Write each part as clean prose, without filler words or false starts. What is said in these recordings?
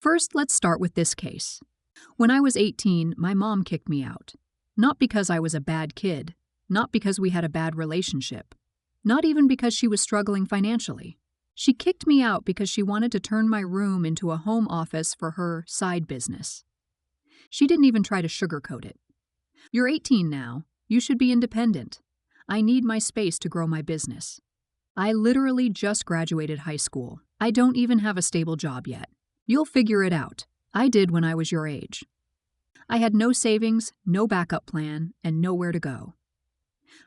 First, let's start with this case. When I was 18, my mom kicked me out. Not because I was a bad kid, not because we had a bad relationship, not even because she was struggling financially. She kicked me out because she wanted to turn my room into a home office for her side business. She didn't even try to sugarcoat it. You're 18 now. You should be independent. I need my space to grow my business. I literally just graduated high school. I don't even have a stable job yet. You'll figure it out. I did when I was your age. I had no savings, no backup plan, and nowhere to go.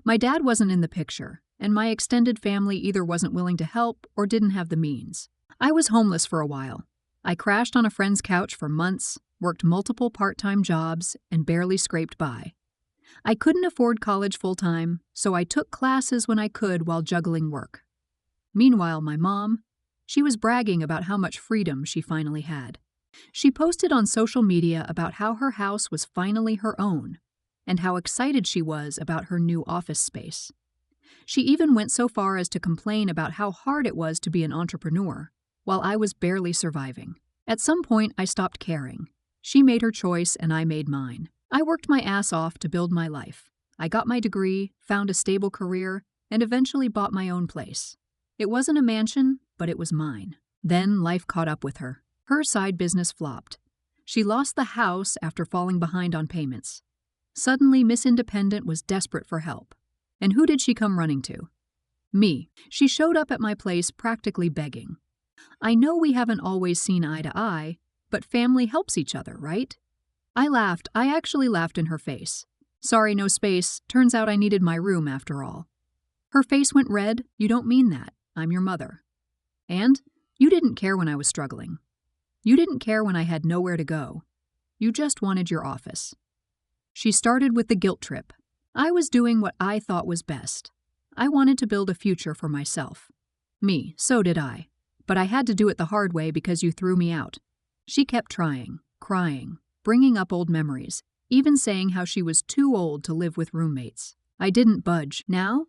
My dad wasn't in the picture, and my extended family either wasn't willing to help or didn't have the means. I was homeless for a while. I crashed on a friend's couch for months, worked multiple part-time jobs, and barely scraped by. I couldn't afford college full-time, so I took classes when I could while juggling work. Meanwhile, my mom, she was bragging about how much freedom she finally had. She posted on social media about how her house was finally her own, and how excited she was about her new office space. She even went so far as to complain about how hard it was to be an entrepreneur, while I was barely surviving. At some point, I stopped caring. She made her choice and I made mine. I worked my ass off to build my life. I got my degree, found a stable career, and eventually bought my own place. It wasn't a mansion, but it was mine. Then life caught up with her. Her side business flopped. She lost the house after falling behind on payments. Suddenly, Miss Independent was desperate for help. And who did she come running to? Me. She showed up at my place practically begging. I know we haven't always seen eye to eye, but family helps each other, right? I laughed. I actually laughed in her face. Sorry, no space. Turns out I needed my room after all. Her face went red. You don't mean that. I'm your mother. And you didn't care when I was struggling. You didn't care when I had nowhere to go. You just wanted your office. She started with the guilt trip. I was doing what I thought was best. I wanted to build a future for myself. Me, so did I. But I had to do it the hard way because you threw me out. She kept trying, crying, bringing up old memories, even saying how she was too old to live with roommates. I didn't budge. Now,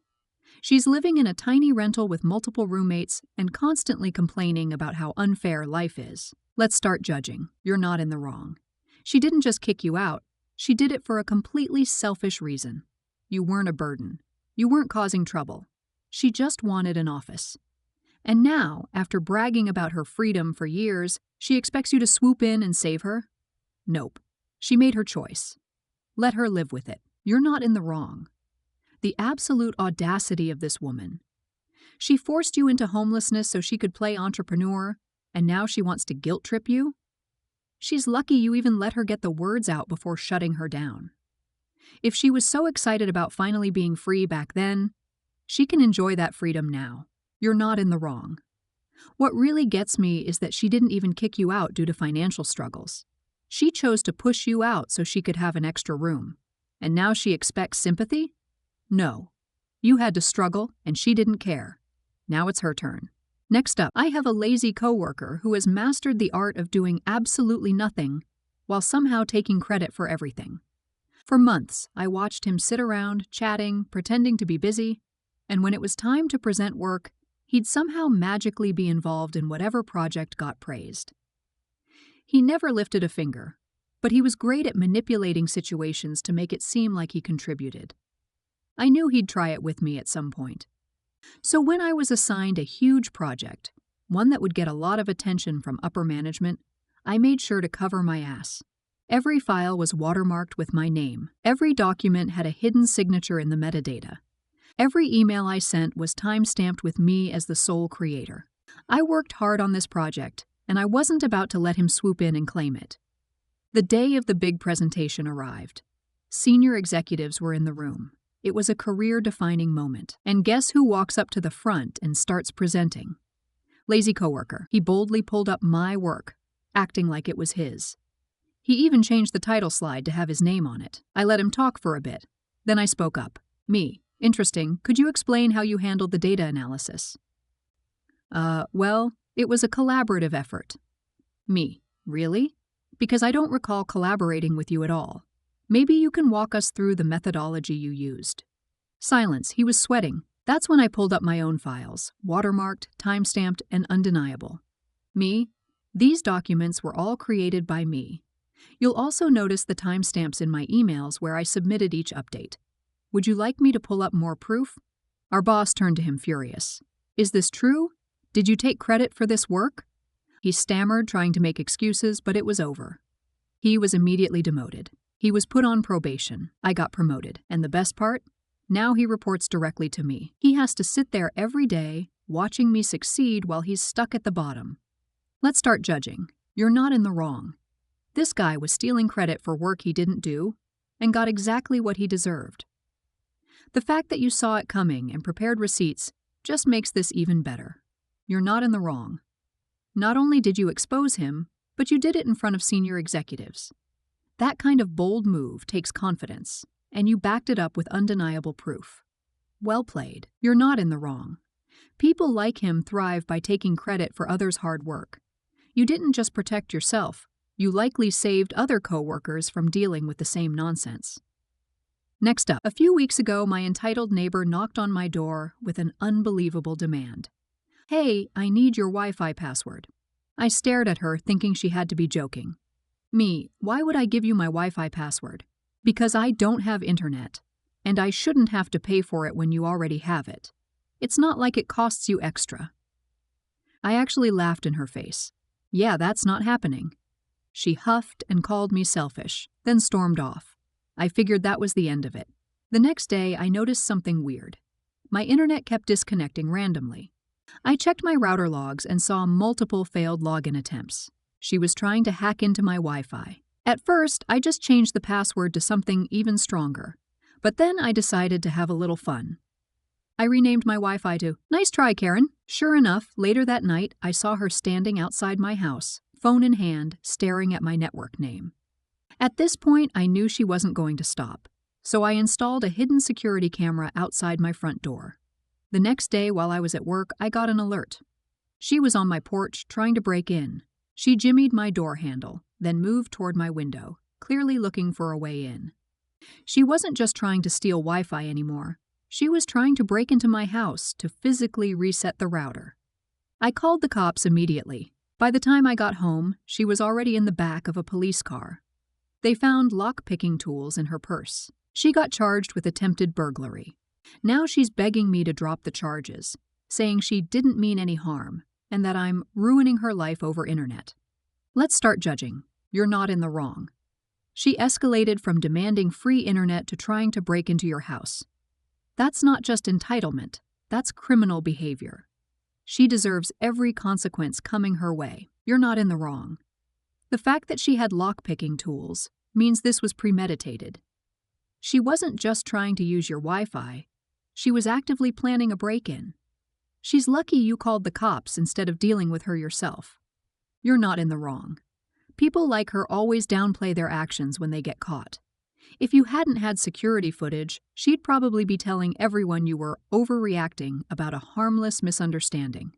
she's living in a tiny rental with multiple roommates and constantly complaining about how unfair life is. Let's start judging. You're not in the wrong. She didn't just kick you out. She did it for a completely selfish reason. You weren't a burden. You weren't causing trouble. She just wanted an office. And now, after bragging about her freedom for years, she expects you to swoop in and save her? Nope. She made her choice. Let her live with it. You're not in the wrong. The absolute audacity of this woman. She forced you into homelessness so she could play entrepreneur, and now she wants to guilt trip you? She's lucky you even let her get the words out before shutting her down. If she was so excited about finally being free back then, she can enjoy that freedom now. You're not in the wrong. What really gets me is that she didn't even kick you out due to financial struggles. She chose to push you out so she could have an extra room. And now she expects sympathy? No. You had to struggle, and she didn't care. Now it's her turn. Next up, I have a lazy coworker who has mastered the art of doing absolutely nothing while somehow taking credit for everything. For months, I watched him sit around, chatting, pretending to be busy, and when it was time to present work, he'd somehow magically be involved in whatever project got praised. He never lifted a finger, but he was great at manipulating situations to make it seem like he contributed. I knew he'd try it with me at some point. So when I was assigned a huge project, one that would get a lot of attention from upper management, I made sure to cover my ass. Every file was watermarked with my name. Every document had a hidden signature in the metadata. Every email I sent was time-stamped with me as the sole creator. I worked hard on this project, and I wasn't about to let him swoop in and claim it. The day of the big presentation arrived. Senior executives were in the room. It was a career-defining moment. And guess who walks up to the front and starts presenting? Lazy coworker. He boldly pulled up my work, acting like it was his. He even changed the title slide to have his name on it. I let him talk for a bit. Then I spoke up. Me. Interesting. Could you explain how you handled the data analysis? Well, it was a collaborative effort. Me. Really? Because I don't recall collaborating with you at all. Maybe you can walk us through the methodology you used. Silence. He was sweating. That's when I pulled up my own files, watermarked, time-stamped, and undeniable. Me? These documents were all created by me. You'll also notice the timestamps in my emails where I submitted each update. Would you like me to pull up more proof? Our boss turned to him furious. Is this true? Did you take credit for this work? He stammered, trying to make excuses, but it was over. He was immediately demoted. He was put on probation. I got promoted. And the best part? Now he reports directly to me. He has to sit there every day, watching me succeed while he's stuck at the bottom. Let's start judging. You're not in the wrong. This guy was stealing credit for work he didn't do and got exactly what he deserved. The fact that you saw it coming and prepared receipts just makes this even better. You're not in the wrong. Not only did you expose him, but you did it in front of senior executives. That kind of bold move takes confidence, and you backed it up with undeniable proof. Well played. You're not in the wrong. People like him thrive by taking credit for others' hard work. You didn't just protect yourself, you likely saved other co-workers from dealing with the same nonsense. Next up, a few weeks ago, my entitled neighbor knocked on my door with an unbelievable demand. Hey, I need your Wi-Fi password. I stared at her, thinking she had to be joking. Me, why would I give you my Wi-Fi password? Because I don't have internet, and I shouldn't have to pay for it when you already have it. It's not like it costs you extra. I actually laughed in her face. Yeah, that's not happening. She huffed and called me selfish, then stormed off. I figured that was the end of it. The next day, I noticed something weird. My internet kept disconnecting randomly. I checked my router logs and saw multiple failed login attempts. She was trying to hack into my Wi-Fi. At first, I just changed the password to something even stronger. But then I decided to have a little fun. I renamed my Wi-Fi to "Nice try, Karen." Sure enough, later that night, I saw her standing outside my house, phone in hand, staring at my network name. At this point, I knew she wasn't going to stop, so I installed a hidden security camera outside my front door. The next day, while I was at work, I got an alert. She was on my porch, trying to break in. She jimmied my door handle, then moved toward my window, clearly looking for a way in. She wasn't just trying to steal Wi-Fi anymore. She was trying to break into my house to physically reset the router. I called the cops immediately. By the time I got home, she was already in the back of a police car. They found lock-picking tools in her purse. She got charged with attempted burglary. Now she's begging me to drop the charges, saying she didn't mean any harm and that I'm ruining her life over internet. Let's start judging. You're not in the wrong. She escalated from demanding free internet to trying to break into your house. That's not just entitlement, that's criminal behavior. She deserves every consequence coming her way. You're not in the wrong. The fact that she had lock-picking tools means this was premeditated. She wasn't just trying to use your Wi-Fi, she was actively planning a break-in. She's lucky you called the cops instead of dealing with her yourself. You're not in the wrong. People like her always downplay their actions when they get caught. If you hadn't had security footage, she'd probably be telling everyone you were overreacting about a harmless misunderstanding.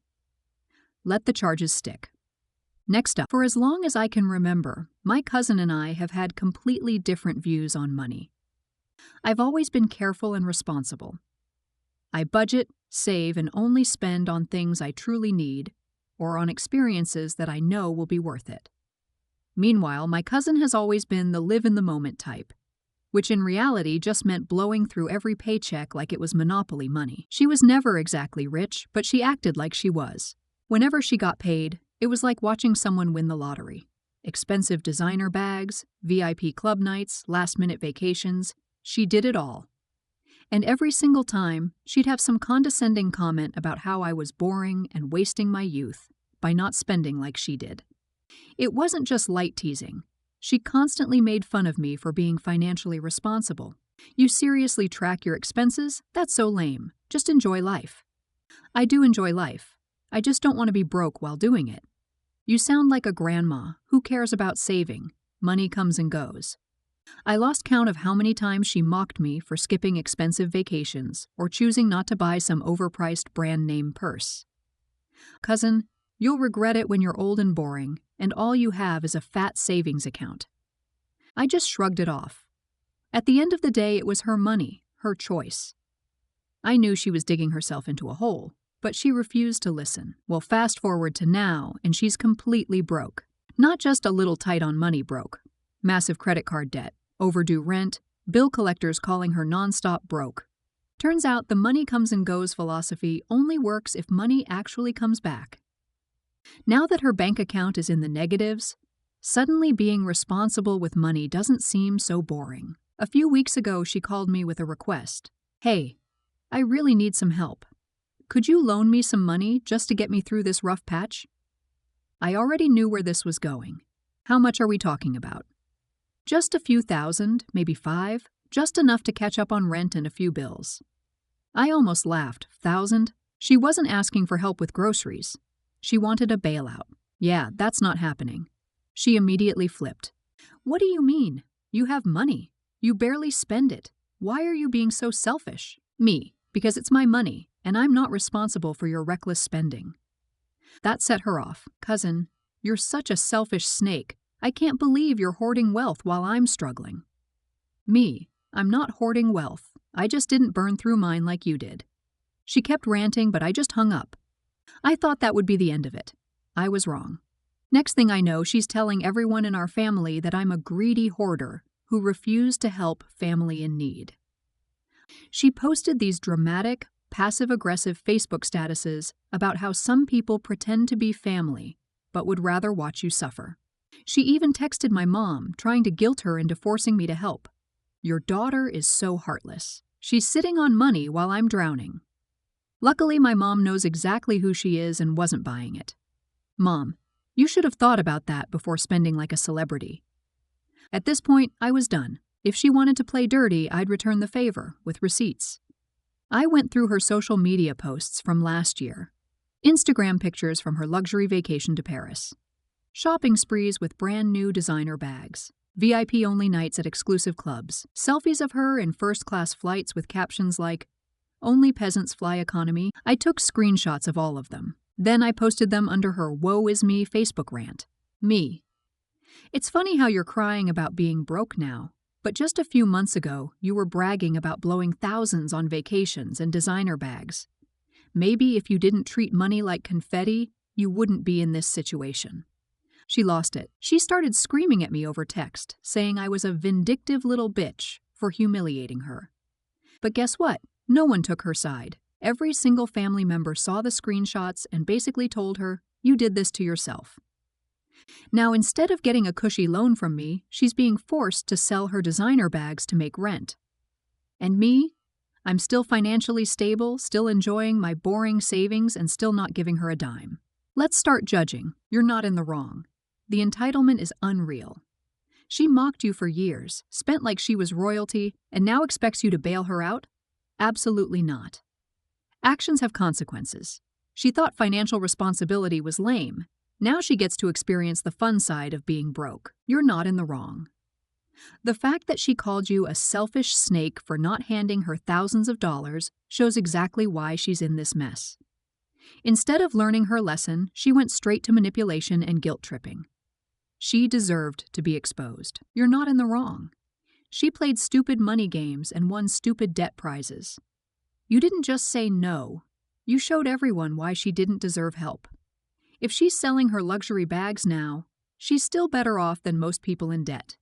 Let the charges stick. Next up, for as long as I can remember, my cousin and I have had completely different views on money. I've always been careful and responsible. I budget, save, and only spend on things I truly need or on experiences that I know will be worth it. Meanwhile, my cousin has always been the live-in-the-moment type, which in reality just meant blowing through every paycheck like it was Monopoly money. She was never exactly rich, but she acted like she was. Whenever she got paid, it was like watching someone win the lottery. Expensive designer bags, VIP club nights, last-minute vacations, she did it all. And every single time, she'd have some condescending comment about how I was boring and wasting my youth by not spending like she did. It wasn't just light teasing. She constantly made fun of me for being financially responsible. You seriously track your expenses? That's so lame. Just enjoy life. I do enjoy life. I just don't want to be broke while doing it. You sound like a grandma. Who cares about saving? Money comes and goes. I lost count of how many times she mocked me for skipping expensive vacations or choosing not to buy some overpriced brand name purse. Cousin, you'll regret it when you're old and boring, and all you have is a fat savings account. I just shrugged it off. At the end of the day, it was her money, her choice. I knew she was digging herself into a hole, But she refused to listen. Well, fast forward to now, and she's completely broke. Not just a little tight on money broke. Massive credit card debt, overdue rent, bill collectors calling her nonstop broke. Turns out the money comes and goes philosophy only works if money actually comes back. Now that her bank account is in the negatives, suddenly being responsible with money doesn't seem so boring. A few weeks ago, she called me with a request. Hey, I really need some help. Could you loan me some money just to get me through this rough patch? I already knew where this was going. How much are we talking about? Just a few thousand, maybe 5, just enough to catch up on rent and a few bills. I almost laughed. 1,000? She wasn't asking for help with groceries. She wanted a bailout. Yeah, that's not happening. She immediately flipped. What do you mean? You have money. You barely spend it. Why are you being so selfish? Me, because it's my money, and I'm not responsible for your reckless spending. That set her off. Cousin, you're such a selfish snake. I can't believe you're hoarding wealth while I'm struggling. Me, I'm not hoarding wealth. I just didn't burn through mine like you did. She kept ranting, but I just hung up. I thought that would be the end of it. I was wrong. Next thing I know, she's telling everyone in our family that I'm a greedy hoarder who refused to help family in need. She posted these dramatic, passive-aggressive Facebook statuses about how some people pretend to be family, but would rather watch you suffer. She even texted my mom, trying to guilt her into forcing me to help. Your daughter is so heartless. She's sitting on money while I'm drowning. Luckily, my mom knows exactly who she is and wasn't buying it. Mom, you should have thought about that before spending like a celebrity. At this point, I was done. If she wanted to play dirty, I'd return the favor with receipts. I went through her social media posts from last year. Instagram pictures from her luxury vacation to Paris. Shopping sprees with brand new designer bags. VIP-only nights at exclusive clubs. Selfies of her in first-class flights with captions like, "Only peasants fly economy." I took screenshots of all of them. Then I posted them under her Woe is Me Facebook rant. Me. It's funny how you're crying about being broke now, but just a few months ago, you were bragging about blowing thousands on vacations and designer bags. Maybe if you didn't treat money like confetti, you wouldn't be in this situation. She lost it. She started screaming at me over text, saying I was a vindictive little bitch for humiliating her. But guess what? No one took her side. Every single family member saw the screenshots and basically told her, you did this to yourself. Now, instead of getting a cushy loan from me, she's being forced to sell her designer bags to make rent. And me? I'm still financially stable, still enjoying my boring savings, and still not giving her a dime. Let's start judging. You're not in the wrong. The entitlement is unreal. She mocked you for years, spent like she was royalty, and now expects you to bail her out? Absolutely not. Actions have consequences. She thought financial responsibility was lame. Now she gets to experience the fun side of being broke. You're not in the wrong. The fact that she called you a selfish snake for not handing her thousands of dollars shows exactly why she's in this mess. Instead of learning her lesson, she went straight to manipulation and guilt-tripping. She deserved to be exposed. You're not in the wrong. She played stupid money games and won stupid debt prizes. You didn't just say no. You showed everyone why she didn't deserve help. If she's selling her luxury bags now, she's still better off than most people in debt.